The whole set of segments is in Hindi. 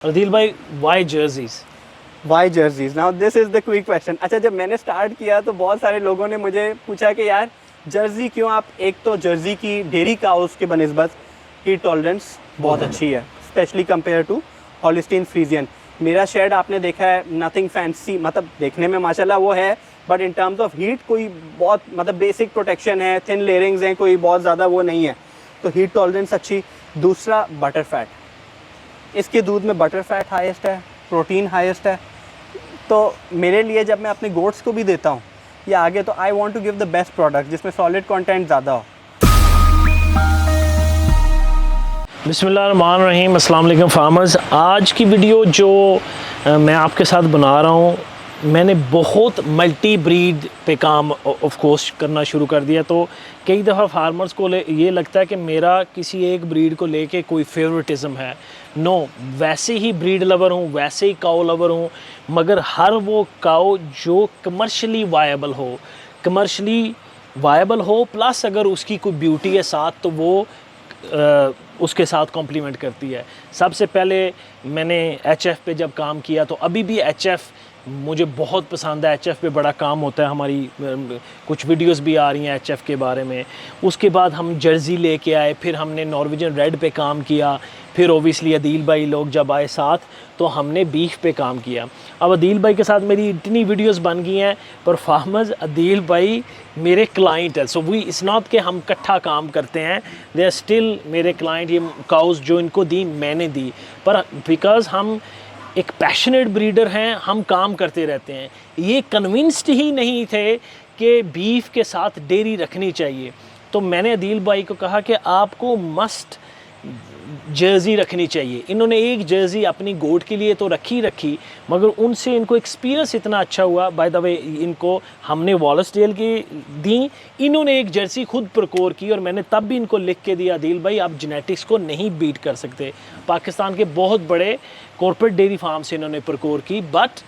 अदील भाई, why Jerseys? Why Jerseys? Now this is the quick question. अच्छा, जब मैंने स्टार्ट किया तो बहुत सारे लोगों ने मुझे पूछा कि यार जर्सी क्यों आप, एक तो जर्सी की डेयरी काउस के बनिस्बत हीट टॉलरेंस बहुत अच्छी है, specially compare to Holstein Friesian. मेरा शेड आपने देखा है, नथिंग फैंसी, मतलब देखने में माशाल्लाह वो है, but in terms of heat कोई बहुत मतलब बेसिक प्रोटेक्शन है, थिन लेयरिंग्स हैं, कोई बहुत ज़्यादा वो नहीं है, तो हीट टॉलरेंस अच्छी। दूसरा बटर फैट, इसके दूध में बटर फैट हाईएस्ट है, प्रोटीन हाईएस्ट है। तो मेरे लिए जब मैं अपने गोट्स को भी देता हूँ या आगे, तो I want to give the best product जिसमें सॉलिड कंटेंट ज़्यादा हो। बिस्मिल्लाहिर्रहमानिर्रहीम। अस्सलाम वालेकुम फार्मर्स। आज की वीडियो जो मैं आपके साथ बना रहा हूँ, मैंने बहुत मल्टी ब्रीड पे काम ऑफ कोर्स करना शुरू कर दिया। तो कई दफ़ा फार्मर्स को ये लगता है कि मेरा किसी एक ब्रीड को लेके कोई फेवरेटिज़म है। नो, वैसे ही ब्रीड लवर हूँ, वैसे ही काऊ लवर हूँ, मगर हर वो काऊ जो कमर्शली वायबल हो प्लस अगर उसकी कोई ब्यूटी है साथ, तो वो उसके साथ कॉम्प्लीमेंट करती है। सबसे पहले मैंने HF पे जब काम किया, तो अभी भी HF मुझे बहुत पसंद है। HF पे बड़ा काम होता है, हमारी कुछ वीडियोस भी आ रही हैं HF के बारे में। उसके बाद हम जर्सी लेके आए, फिर हमने नॉर्वेजियन रेड पे काम किया, फिर ओबियसली अदील भाई लोग जब आए साथ, तो हमने बीफ पे काम किया। अब अदील भाई के साथ मेरी इतनी वीडियोस बन गई हैं, पर फार्मर्स, अदील भाई मेरे क्लाइंट है। सो वी इट्स नॉट कि हम इकट्ठा काम करते हैं, दे आर स्टिल मेरे क्लाइंट। ये काउस जो इनको दी मैंने दी, पर बिकॉज़ हम एक पैशनेट ब्रीडर हैं, हम काम करते रहते हैं। ये कन्विंस्ड ही नहीं थे कि बीफ के साथ डेयरी रखनी चाहिए, तो मैंने अदील भाई को कहा कि आपको मस्ट जर्सी रखनी चाहिए। इन्होंने एक जर्सी अपनी गोट के लिए तो रखी, मगर उनसे इनको एक्सपीरियंस इतना अच्छा हुआ। बाय द वे, इनको हमने वॉलसडेल की दी, इन्होंने एक जर्सी खुद प्रकोर की, और मैंने तब भी इनको लिख के दिया, अदील भाई आप जेनेटिक्स को नहीं बीट कर सकते। पाकिस्तान के बहुत बड़े कॉर्पोरेट डेयरी फार्म से इन्होंने प्रकोर की, बट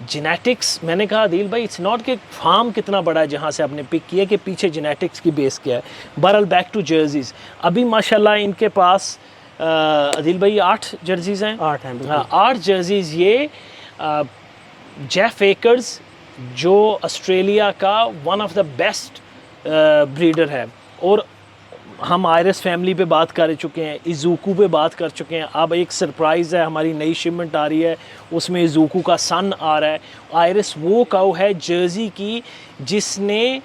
जेनेटिक्स, मैंने कहा अदील भाई इट्स नॉट कि फार्म कितना बड़ा है जहाँ से आपने पिक किया, कि पीछे जेनेटिक्स की बेस क्या है। बहरहाल बैक टू जर्सीज़। अभी माशाल्लाह इनके पास अदील भाई 8 जर्सीज़ हैं। 8 हैं। हाँ, 8 जर्सीज़। ये जेफ एकर्स जो ऑस्ट्रेलिया का one of the best breeder है, और हम आयरस फैमिली पे बात कर चुके हैं, इज़ूकू पे बात कर चुके हैं। अब एक सरप्राइज़ है, हमारी नई शिपमेंट आ रही है, उसमें इज़ूकू का सन आ रहा है। आयरस वो काऊ है जर्सी की जिसने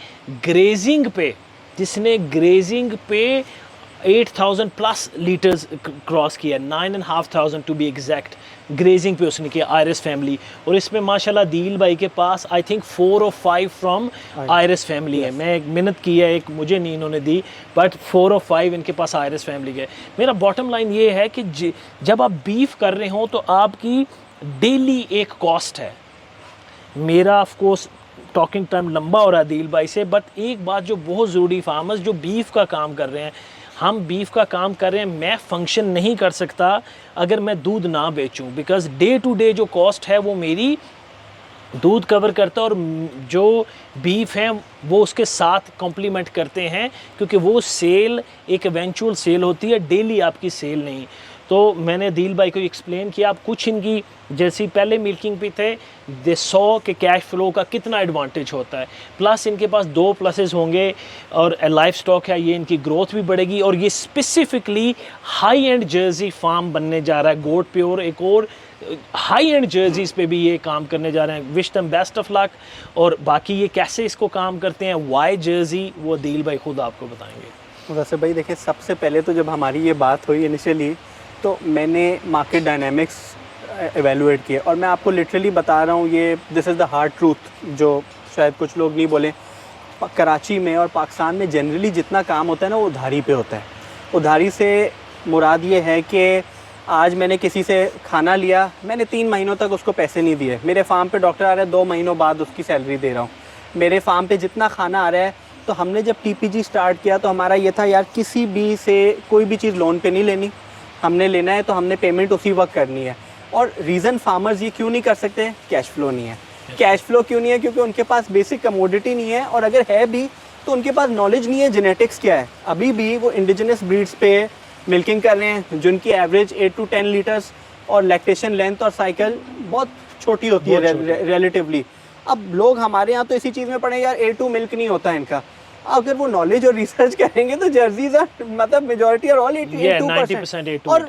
ग्रेजिंग पे 8000 प्लस लीटर्स क्रॉस किया, 9500 टू बी एग्जैक्ट, ग्रेजिंग पे उसने किया, आयरस फैमिली। और इसमें माशाल्लाह अदील भाई के पास आई थिंक 4 और 5 फ्रॉम आयरस फैमिली है। मैं एक मिन्नत की है, एक मुझे नहीं इन्होंने दी, बट 4 और 5 इनके पास आयरस फैमिली के। मेरा बॉटम लाइन ये है कि जब आप बीफ कर रहे हो तो आपकी डेली एक कॉस्ट है। मेरा ऑफ कोर्स टॉकिंग टाइम लंबा हो रहा है अदील भाई से, बट एक बात जो बहुत ज़रूरी, फार्मर्स जो बीफ का काम कर रहे हैं, हम बीफ का काम कर रहे हैं, मैं फंक्शन नहीं कर सकता अगर मैं दूध ना बेचूं, बिकॉज़ डे टू डे जो कॉस्ट है वो मेरी दूध कवर करता है, और जो बीफ है वो उसके साथ कॉम्प्लीमेंट करते हैं, क्योंकि वो सेल एक इवेंचुअल सेल होती है, डेली आपकी सेल नहीं। तो मैंने अदील भाई को एक्सप्लेन किया। अब कुछ इनकी जैसे पहले मिल्किंग पे थे, दे सॉ के कैश फ्लो का कितना एडवांटेज होता है, प्लस इनके पास 2 प्लसेस होंगे, और लाइफ स्टॉक है, ये इनकी ग्रोथ भी बढ़ेगी, और ये specifically high end Jersey farm बनने जा रहा है। गोट प्योर एक और हाई एंड जर्सीज़ पे भी ये काम करने जा रहे हैं। Wish them best of luck. और बाकी ये कैसे इसको काम करते हैं, वाई जर्सी, वो अदील भाई खुद आपको बताएंगे। वैसे भाई देखिए, सबसे पहले तो जब हमारी ये बात हुई इनिशियली, तो मैंने मार्केट डायनामिक्स एवेलुएट किए, और मैं आपको लिटरली बता रहा हूँ, ये this is the hard truth, जो शायद कुछ लोग नहीं बोलें। कराची में और पाकिस्तान में जनरली जितना काम होता है ना, वो उधारी पे होता है। उधारी से मुराद ये है कि आज मैंने किसी से खाना लिया, मैंने 3 महीनों तक उसको पैसे नहीं दिए, मेरे फार्म पे डॉक्टर आ रहा है, 2 महीनों बाद उसकी सैलरी दे रहा हूँ। मेरे फार्म पे जितना खाना आ रहा है, तो हमने जब TPG स्टार्ट किया तो हमारा ये था, यार किसी भी से कोई भी चीज़ लोन पे नहीं लेनी, हमने लेना है तो हमने पेमेंट उसी वक्त करनी है। और रीज़न फार्मर्स ये क्यों नहीं कर सकते, कैश फ्लो नहीं है। कैश फ्लो क्यों नहीं है? क्योंकि उनके पास बेसिक कमोडिटी नहीं है, और अगर है भी तो उनके पास नॉलेज नहीं है जेनेटिक्स क्या है। अभी भी वो इंडिजिनस ब्रीड्स पे मिल्किंग कर रहे हैं जिनकी एवरेज 8 to 10 लीटर्स और लैक्टेशन लेंथ और साइकिल बहुत छोटी होती है रिलेटिवली। अब लोग हमारे यहाँ तो इसी चीज़ में पढ़े यार A2 मिल्क नहीं होता इनका, अगर वो नॉलेज और रिसर्च करेंगे तो जर्सीज मतलब मेजॉरिटी और ऑल A2%, और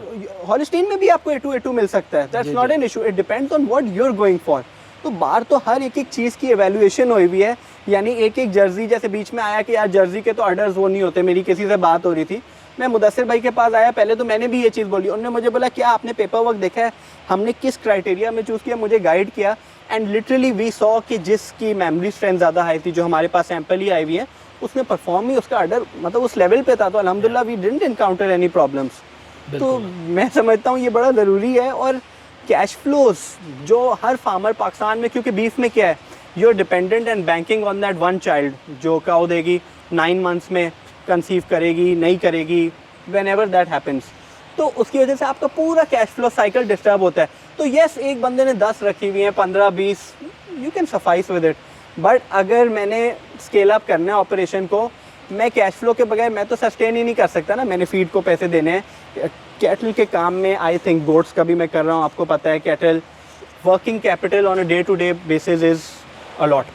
हॉलिस्टीन में भी आपको A2 मिल सकता है, that's not an issue, it depends on what you are going for. तो बाहर तो हर एक चीज़ की एवेल्युएशन हुई हुई है, यानी एक जर्सी, जैसे बीच में आया कि यार जर्सी के तो अडर्स वो नहीं होते, मेरी किसी से बात हो रही थी, मैं मुदस्सिर भाई के पास आया, पहले तो मैंने भी ये चीज़ बोली, उन्होंने मुझे बोला क्या आपने पेपर वर्क देखा है, हमने किस क्राइटेरिया में चूज़ किया, मुझे गाइड किया, एंड लिटरली वी सॉ कि जिसकी मेमोरी स्ट्रेंथ ज़्यादा हाई थी, जो हमारे पास सैंपल ही आई हुई है, उसने परफॉर्म ही उसका अडर मतलब उस लेवल पे था, तो अल्हम्दुलिल्लाह we didn't encounter any problems. तो मैं समझता हूँ ये बड़ा ज़रूरी है। और कैश फ्लोज जो हर फार्मर पाकिस्तान में, क्योंकि बीफ में क्या है, you are dependent and banking on that one child जो काऊ देगी, 9 मंथ्स में कंसीव करेगी नहीं करेगी, वेन एवर दैट हैपन्स, तो उसकी वजह से आपका पूरा कैश फ्लो साइकिल डिस्टर्ब होता है। तो येस, एक बंदे ने 10 रखी हुई हैं, 15-20, you can suffice with it, but अगर मैंने स्केल अप करना है ऑपरेशन को, मैं कैश फ्लो के बगैर मैं तो सस्टेन ही नहीं कर सकता ना, मैंने फीड को पैसे देने हैं। कैटल के काम में आई थिंक गोट्स का भी मैं कर रहा हूँ, आपको पता है cattle working capital on a day to day basis is a lot.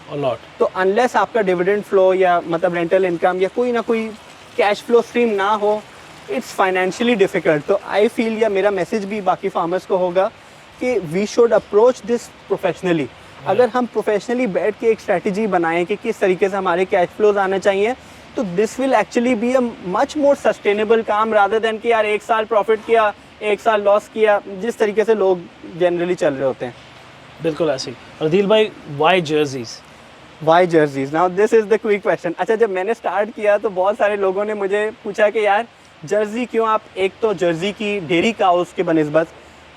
तो अनलेस आपका डिविडेंड फ्लो या मतलब रेंटल इनकम या कोई ना कोई कैश फ्लो स्ट्रीम ना हो, इट्स फाइनेंशियली डिफ़िकल्ट। तो आई फील, या मेरा मैसेज भी बाकी फार्मर्स को होगा कि we should approach this professionally. अगर हम प्रोफेशनली बैठ के एक स्ट्रेटजी बनाएं कि किस तरीके से हमारे कैश फ्लोज आने चाहिए, तो this will actually be a much more sustainable काम, रादर देन कि यार 1 साल प्रॉफिट किया 1 साल लॉस किया, जिस तरीके से लोग जनरली चल रहे होते हैं। बिल्कुल ऐसे ही। और दिल भाई, why Jerseys? Now this is the quick question. अच्छा, जब मैंने स्टार्ट किया तो बहुत सारे लोगों ने मुझे पूछा कि यार जर्सी क्यों आप, एक तो जर्सी की डेयरी काउस के बनिस्बत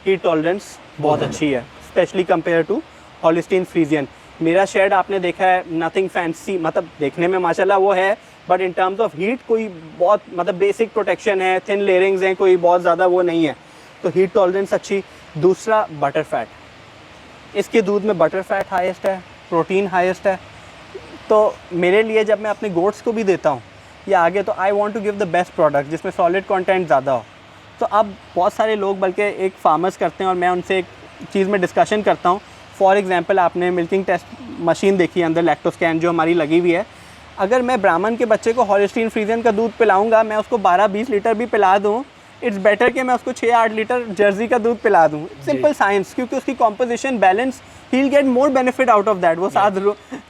हीट टॉलरेंस बहुत अच्छी है, specially compare to Holstein Friesian. मेरा शेड आपने देखा है, नथिंग फैंसी, मतलब देखने में माशाल्लाह वो है, but in terms of heat कोई बहुत मतलब बेसिक प्रोटेक्शन है, थिन लेयरिंग्स हैं, कोई बहुत ज़्यादा वो नहीं है, तो हीट टॉलरेंस अच्छी। दूसरा बटर फैट, इसके दूध में बटर फैट हाईएस्ट है, प्रोटीन हाईएस्ट है। तो मेरे लिए जब मैं अपने गोट्स को भी देता हूँ या आगे, तो I want to give the best product जिसमें सॉलिड कंटेंट ज़्यादा हो। तो अब बहुत सारे लोग बल्कि एक फार्मर्स करते हैं और मैं उनसे एक चीज़ में डिस्कशन करता हूँ। फॉर एग्जांपल, आपने मिल्किंग टेस्ट मशीन देखी है अंदर, लैक्टोस्कैन जो हमारी लगी हुई है, अगर मैं ब्राह्मण के बच्चे को हॉलिस्टीन फ्रीजियन का दूध पिलाऊंगा, मैं उसको 12-20 लीटर भी पिला दूँ, इट्स बेटर कि मैं उसको 6-8 लीटर जर्सी का दूध पिला दूँ। सिंपल साइंस, क्योंकि उसकी composition balance, he will get more benefit out of that. वो साथ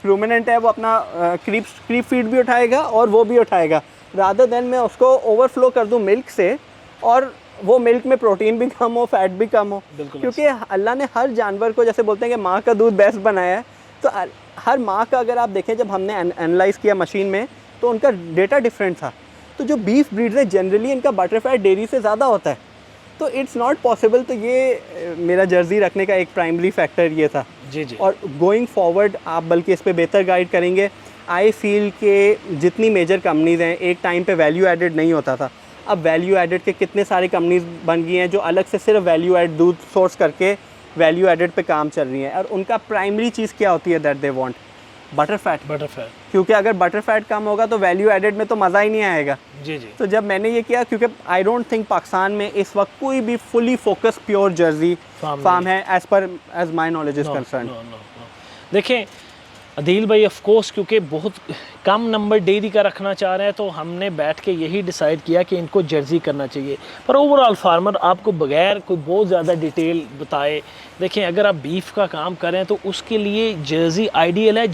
रूमिनेंट है, वो अपना क्रीप फीड भी उठाएगा और वो भी उठाएगा, रादर देन मैं उसको ओवरफ्लो कर दूँ मिल्क से और वो मिल्क में प्रोटीन भी कम हो, फैट भी कम हो। क्योंकि अल्लाह ने हर जानवर को, जैसे बोलते हैं कि माँ का दूध बेस्ट बनाया है, तो हर माँ का अगर आप देखें, जब हमने एनालाइज किया मशीन में, तो उनका डेटा डिफरेंट था। तो जो बीफ ब्रीड्स है जनरली इनका बटर फैट डेयरी से ज़्यादा होता है, तो इट्स नॉट पॉसिबल। तो ये मेरा जर्सी रखने का एक प्राइमरी फैक्टर ये था। जी। और गोइंग फॉरवर्ड आप बल्कि इस पे बेहतर गाइड करेंगे। आई फील के जितनी मेजर कंपनीज़ हैं, एक टाइम पे वैल्यू एडेड नहीं होता था, अब वैल्यू एडेड के कितने सारे कंपनीज बन गई हैं जो अलग से सिर्फ वैल्यू एड दूध सोर्स करके वैल्यू एडेड पे काम चल रही हैं। और उनका प्राइमरी चीज़ क्या होती है, that they want butter fat. क्योंकि अगर बटर फैट कम होगा तो वैल्यू एडेड में तो मज़ा ही नहीं आएगा। जी। तो जब मैंने ये किया, क्योंकि आई डोंट थिंक पाकिस्तान में इस वक्त कोई भी fully focus pure Jersey farm है as my knowledge is concern. देखें अदील भाई, ऑफ कोर्स क्योंकि बहुत कम नंबर डेयरी का रखना चाह रहे हैं, तो हमने बैठ के यही डिसाइड किया कि इनको जर्सी करना चाहिए। पर ओवरऑल फार्मर आपको बगैर कोई बहुत ज़्यादा डिटेल बताए, देखें अगर आप बीफ का काम करें तो उसके लिए जर्सी आइडियल है।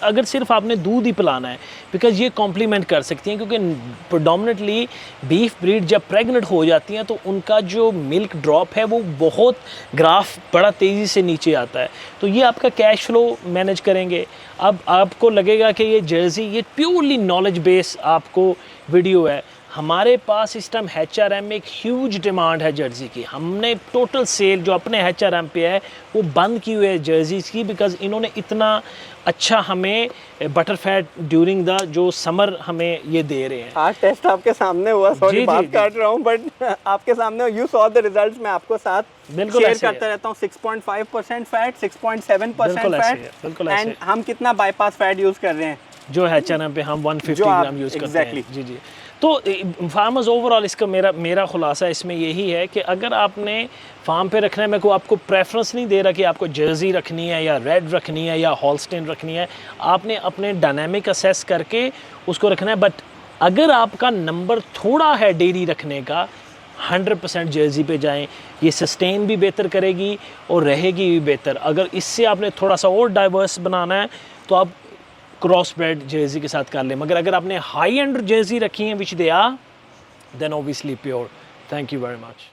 अगर सिर्फ आपने दूध ही पिलाना है, बिकॉज ये कॉम्प्लीमेंट कर सकती हैं, क्योंकि प्रोडोमिनेटली बीफ ब्रीड जब प्रेग्नेंट हो जाती हैं तो उनका जो मिल्क ड्रॉप है वो बहुत ग्राफ बड़ा तेज़ी से नीचे आता है, तो ये आपका कैश फ्लो मैनेज करेंगे। अब आपको लगेगा कि ये जर्सी, ये प्योरली नॉलेज बेस आपको वीडियो है। हमारे पास इस टाइम HRM में एक ह्यूज डिमांड है जर्सी की। हमने टोटल सेल जो अपने HRM पे है वो बंद की हुई है जर्सीज़ की, बिकॉज इन्होंने इतना अच्छा हमें बटर फैट ड्यूरिंग द जो समर हमें ये दे रहे हैं। आज टेस्ट आपके सामने हुआ, सॉरी बात काट रहा हूँ, बट आपके सामने यू सॉ द रिजल्ट्स। मैं आपको साथ शेयर करता रहता हूँ। 6.5% फैट, 6.7% फैट, एंड हम कितना बाईपास फैट यूज़ कर रहे हैं, जो HRM पे हम 150 ग्राम यूज़ करते हैं। जी। तो फार्मर्स ओवरऑल इसका मेरा खुलासा इसमें यही है कि अगर आपने फार्म पे रखना है, मैं को आपको प्रेफरेंस नहीं दे रहा कि आपको जर्सी रखनी है या रेड रखनी है या हॉलस्टेन रखनी है, आपने अपने डायनामिक असेस करके उसको रखना है। बट अगर आपका नंबर थोड़ा है डेयरी रखने का, 100% जर्सी पे जाएं, ये सस्टेन भी बेहतर करेगी और रहेगी भी बेहतर। अगर इससे आपने थोड़ा सा और डाइवर्स बनाना है तो आप क्रॉस ब्रेड जर्सी के साथ कर लें, मगर अगर आपने हाई एंड जर्सी रखी है which they are, then obviously pure. Thank you very much.